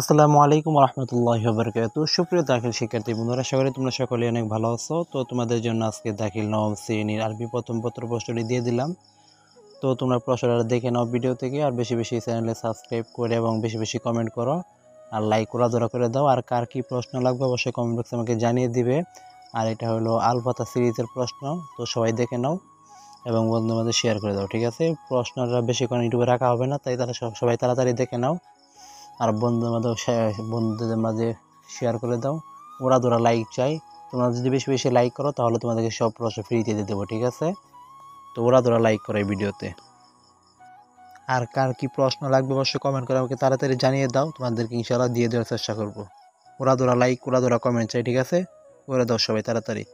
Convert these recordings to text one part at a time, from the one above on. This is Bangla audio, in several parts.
আসসালামু আলাইকুম রহমতুল্লাহি ওয়া বারাকাতুহু। সুপ্রিয় দাখিল শিক্ষার্থী বন্ধুরা, আশা করি তোমরা সকলে অনেক ভালো আছো। তো তোমাদের জন্য আজকে দাখিল নবম শ্রেণীর আরবি প্রথম পত্র প্রশ্নটি দিয়ে দিলাম। তো তোমরা প্রশ্নটা দেখে নাও ভিডিও থেকে, আর বেশি বেশি চ্যানেলে সাবস্ক্রাইব করে এবং বেশি বেশি কমেন্ট করো আর লাইক করা করে দাও। আর কার কি প্রশ্ন লাগবে অবশ্যই কমেন্ট বক্সে আমাকে জানিয়ে দিবে। আর এটা হলো আল ফাতহা সিরিজের প্রশ্ন, তো সবাই দেখে নাও এবং বন্ধুদের মধ্যে শেয়ার করে দাও, ঠিক আছে? প্রশ্নটা বেশিক্ষণ ইউটিউবে রাখা হবে না, তাই তারা সবাই তাড়াতাড়ি দেখে নাও আর বন্ধুদের মাঝে শেয়ার করে দাও। ওরা লাইক চাই, তোমরা যদি বেশি বেশি লাইক করো তাহলে তোমাদেরকে সব প্রশ্ন ফ্রিতে দিয়ে দেবো, ঠিক আছে? তো ওরা লাইক করো এই ভিডিওতে। আর কার কি প্রশ্ন লাগবে অবশ্যই কমেন্ট করে আমাকে তাড়াতাড়ি জানিয়ে দাও, তোমাদেরকে ইনশাআল্লাহ দিয়ে দেওয়ার চেষ্টা করবো। ওরা লাইক ওরা কমেন্ট চাই, ঠিক আছে? করে দাও সবাই তাড়াতাড়ি।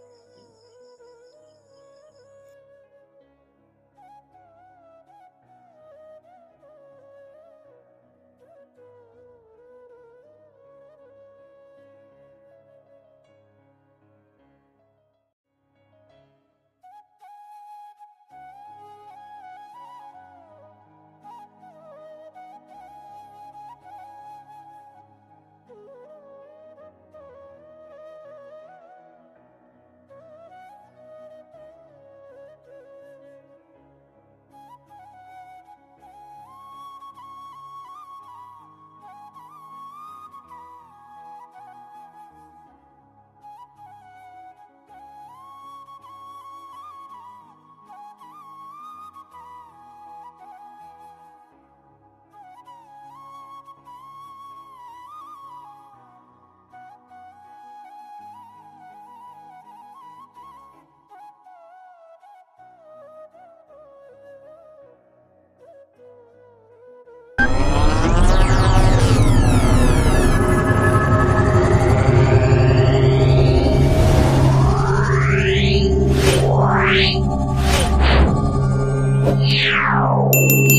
Meow.